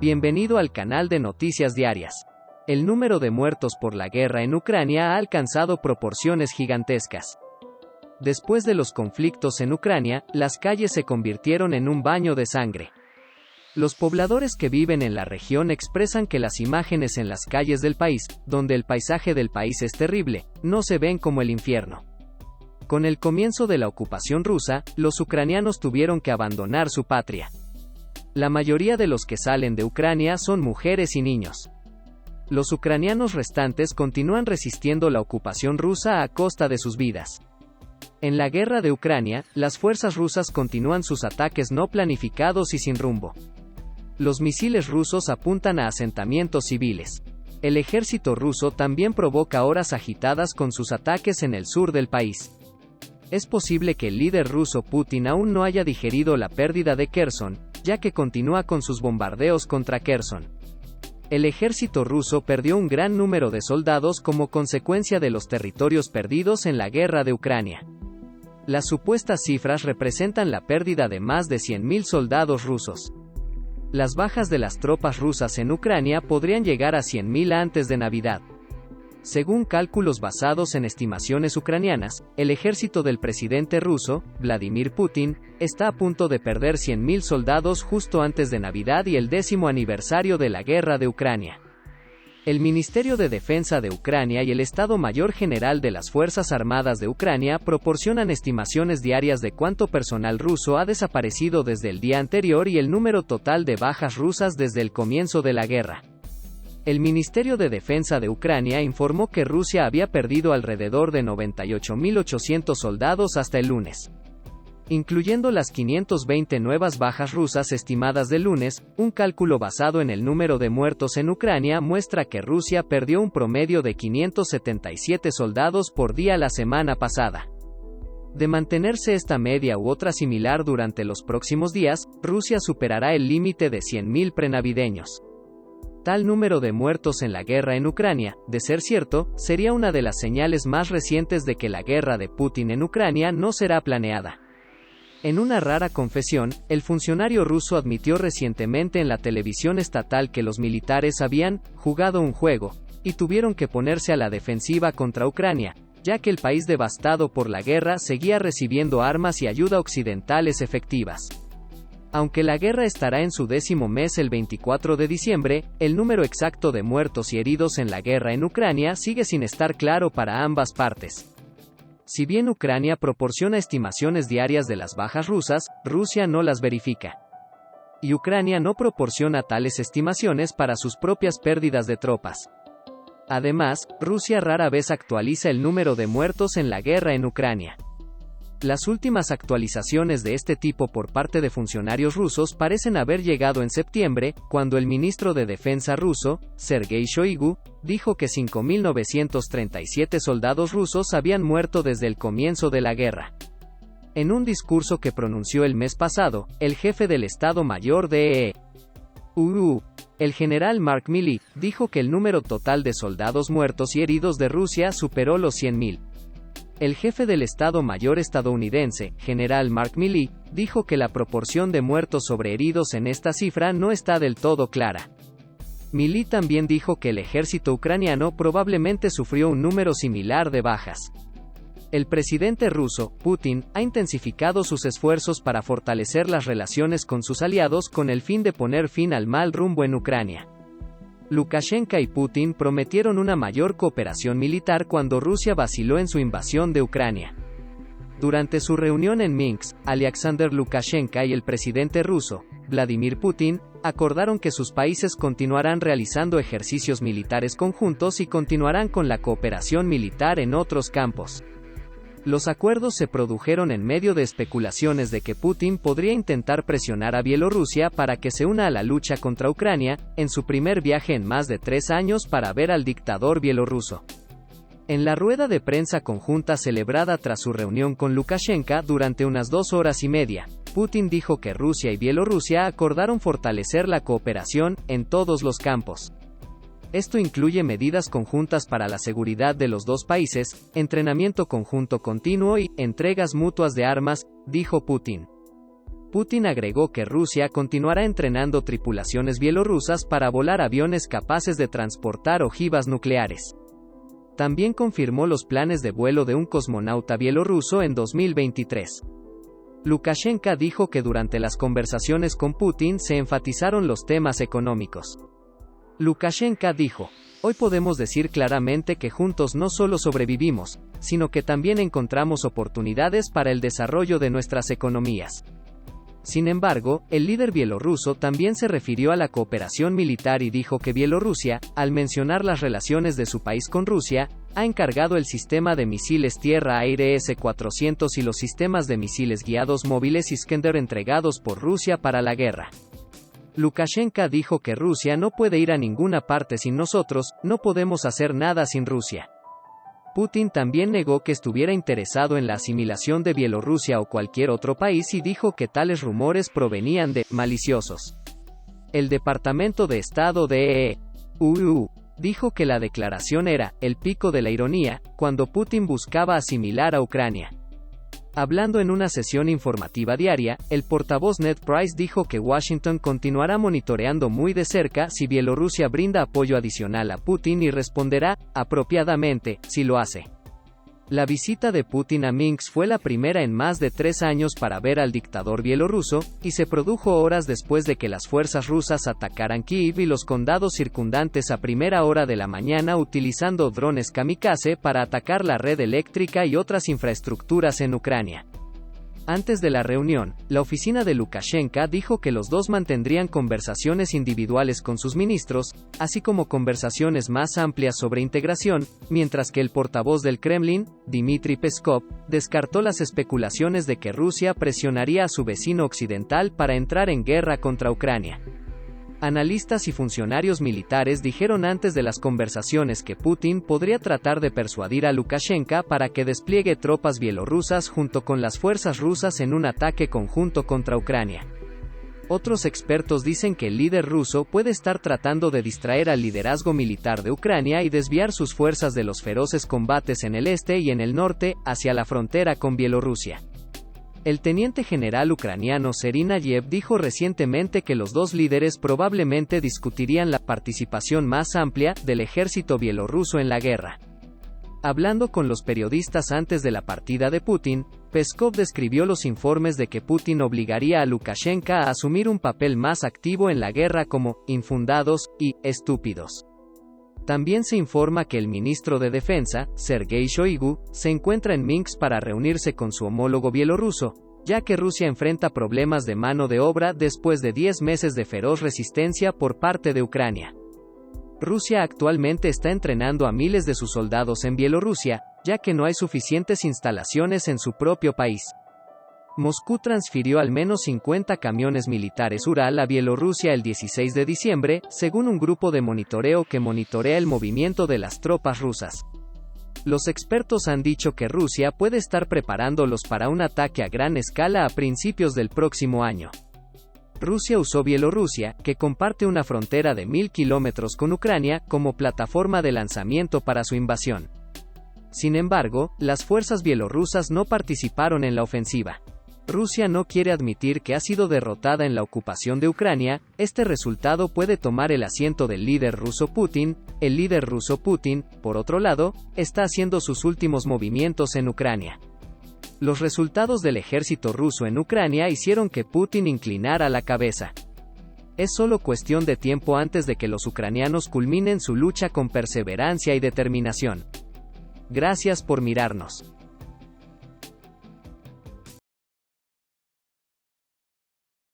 Bienvenido al canal de Noticias Diarias. El número de muertos por la guerra en Ucrania ha alcanzado proporciones gigantescas. Después de los conflictos en Ucrania, las calles se convirtieron en un baño de sangre. Los pobladores que viven en la región expresan que las imágenes en las calles del país, donde el paisaje del país es terrible, no se ven como el infierno. Con el comienzo de la ocupación rusa, los ucranianos tuvieron que abandonar su patria. La mayoría de los que salen de Ucrania son mujeres y niños. Los ucranianos restantes continúan resistiendo la ocupación rusa a costa de sus vidas. En la guerra de Ucrania, las fuerzas rusas continúan sus ataques no planificados y sin rumbo. Los misiles rusos apuntan a asentamientos civiles. El ejército ruso también provoca horas agitadas con sus ataques en el sur del país. Es posible que el líder ruso Putin aún no haya digerido la pérdida de Kherson, ya que continúa con sus bombardeos contra Kherson. El ejército ruso perdió un gran número de soldados como consecuencia de los territorios perdidos en la guerra de Ucrania. Las supuestas cifras representan la pérdida de más de 100.000 soldados rusos. Las bajas de las tropas rusas en Ucrania podrían llegar a 100.000 antes de Navidad. Según cálculos basados en estimaciones ucranianas, el ejército del presidente ruso, Vladimir Putin, está a punto de perder 100.000 soldados justo antes de Navidad y el 10º aniversario de la guerra de Ucrania. El Ministerio de Defensa de Ucrania y el Estado Mayor General de las Fuerzas Armadas de Ucrania proporcionan estimaciones diarias de cuánto personal ruso ha desaparecido desde el día anterior y el número total de bajas rusas desde el comienzo de la guerra. El Ministerio de Defensa de Ucrania informó que Rusia había perdido alrededor de 98.800 soldados hasta el lunes. Incluyendo las 520 nuevas bajas rusas estimadas del lunes, un cálculo basado en el número de muertos en Ucrania muestra que Rusia perdió un promedio de 577 soldados por día la semana pasada. De mantenerse esta media u otra similar durante los próximos días, Rusia superará el límite de 100.000 prenavideños. Tal número de muertos en la guerra en Ucrania, de ser cierto, sería una de las señales más recientes de que la guerra de Putin en Ucrania no será planeada. En una rara confesión, el funcionario ruso admitió recientemente en la televisión estatal que los militares habían jugado un juego, y tuvieron que ponerse a la defensiva contra Ucrania, ya que el país devastado por la guerra seguía recibiendo armas y ayuda occidentales efectivas. Aunque la guerra estará en su 10º mes el 24 de diciembre, el número exacto de muertos y heridos en la guerra en Ucrania sigue sin estar claro para ambas partes. Si bien Ucrania proporciona estimaciones diarias de las bajas rusas, Rusia no las verifica. Y Ucrania no proporciona tales estimaciones para sus propias pérdidas de tropas. Además, Rusia rara vez actualiza el número de muertos en la guerra en Ucrania. Las últimas actualizaciones de este tipo por parte de funcionarios rusos parecen haber llegado en septiembre, cuando el ministro de Defensa ruso, Sergei Shoigu, dijo que 5.937 soldados rusos habían muerto desde el comienzo de la guerra. En un discurso que pronunció el mes pasado, el jefe del Estado Mayor de EUU, el general Mark Milley, dijo que el número total de soldados muertos y heridos de Rusia superó los 100.000. El jefe del Estado Mayor estadounidense, general Mark Milley, dijo que la proporción de muertos sobre heridos en esta cifra no está del todo clara. Milley también dijo que el ejército ucraniano probablemente sufrió un número similar de bajas. El presidente ruso, Putin, ha intensificado sus esfuerzos para fortalecer las relaciones con sus aliados con el fin de poner fin al mal rumbo en Ucrania. Lukashenko y Putin prometieron una mayor cooperación militar cuando Rusia vaciló en su invasión de Ucrania. Durante su reunión en Minsk, Alexander Lukashenko y el presidente ruso, Vladimir Putin, acordaron que sus países continuarán realizando ejercicios militares conjuntos y continuarán con la cooperación militar en otros campos. Los acuerdos se produjeron en medio de especulaciones de que Putin podría intentar presionar a Bielorrusia para que se una a la lucha contra Ucrania, en su primer viaje en más de 3 años para ver al dictador bielorruso. En la rueda de prensa conjunta celebrada tras su reunión con Lukashenko durante unas 2 horas y media, Putin dijo que Rusia y Bielorrusia acordaron fortalecer la cooperación en todos los campos. Esto incluye medidas conjuntas para la seguridad de los dos países, entrenamiento conjunto continuo y entregas mutuas de armas, dijo Putin. Putin agregó que Rusia continuará entrenando tripulaciones bielorrusas para volar aviones capaces de transportar ojivas nucleares. También confirmó los planes de vuelo de un cosmonauta bielorruso en 2023. Lukashenko dijo que durante las conversaciones con Putin se enfatizaron los temas económicos. Lukashenko dijo: "Hoy podemos decir claramente que juntos no solo sobrevivimos, sino que también encontramos oportunidades para el desarrollo de nuestras economías". Sin embargo, el líder bielorruso también se refirió a la cooperación militar y dijo que Bielorrusia, al mencionar las relaciones de su país con Rusia, ha encargado el sistema de misiles tierra-aire S-400 y los sistemas de misiles guiados móviles Iskander entregados por Rusia para la guerra. Lukashenko dijo que Rusia no puede ir a ninguna parte sin nosotros, no podemos hacer nada sin Rusia. Putin también negó que estuviera interesado en la asimilación de Bielorrusia o cualquier otro país y dijo que tales rumores provenían de maliciosos. El Departamento de Estado de EU dijo que la declaración era el pico de la ironía, cuando Putin buscaba asimilar a Ucrania. Hablando en una sesión informativa diaria, el portavoz Ned Price dijo que Washington continuará monitoreando muy de cerca si Bielorrusia brinda apoyo adicional a Putin y responderá, apropiadamente, si lo hace. La visita de Putin a Minsk fue la primera en más de 3 años para ver al dictador bielorruso, y se produjo horas después de que las fuerzas rusas atacaran Kyiv y los condados circundantes a primera hora de la mañana utilizando drones kamikaze para atacar la red eléctrica y otras infraestructuras en Ucrania. Antes de la reunión, la oficina de Lukashenko dijo que los dos mantendrían conversaciones individuales con sus ministros, así como conversaciones más amplias sobre integración, mientras que el portavoz del Kremlin, Dmitry Peskov, descartó las especulaciones de que Rusia presionaría a su vecino occidental para entrar en guerra contra Ucrania. Analistas y funcionarios militares dijeron antes de las conversaciones que Putin podría tratar de persuadir a Lukashenko para que despliegue tropas bielorrusas junto con las fuerzas rusas en un ataque conjunto contra Ucrania. Otros expertos dicen que el líder ruso puede estar tratando de distraer al liderazgo militar de Ucrania y desviar sus fuerzas de los feroces combates en el este y en el norte, hacia la frontera con Bielorrusia. El teniente general ucraniano Serhiy Nayev dijo recientemente que los dos líderes probablemente discutirían la participación más amplia del ejército bielorruso en la guerra. Hablando con los periodistas antes de la partida de Putin, Peskov describió los informes de que Putin obligaría a Lukashenko a asumir un papel más activo en la guerra como infundados y estúpidos. También se informa que el ministro de Defensa, Sergei Shoigu, se encuentra en Minsk para reunirse con su homólogo bielorruso, ya que Rusia enfrenta problemas de mano de obra después de 10 meses de feroz resistencia por parte de Ucrania. Rusia actualmente está entrenando a miles de sus soldados en Bielorrusia, ya que no hay suficientes instalaciones en su propio país. Moscú transfirió al menos 50 camiones militares Ural a Bielorrusia el 16 de diciembre, según un grupo de monitoreo que monitorea el movimiento de las tropas rusas. Los expertos han dicho que Rusia puede estar preparándolos para un ataque a gran escala a principios del próximo año. Rusia usó Bielorrusia, que comparte una frontera de 1000 kilómetros con Ucrania, como plataforma de lanzamiento para su invasión. Sin embargo, las fuerzas bielorrusas no participaron en la ofensiva. Rusia no quiere admitir que ha sido derrotada en la ocupación de Ucrania. Este resultado puede tomar el asiento del líder ruso Putin. El líder ruso Putin, por otro lado, está haciendo sus últimos movimientos en Ucrania. Los resultados del ejército ruso en Ucrania hicieron que Putin inclinara la cabeza. Es solo cuestión de tiempo antes de que los ucranianos culminen su lucha con perseverancia y determinación. Gracias por mirarnos.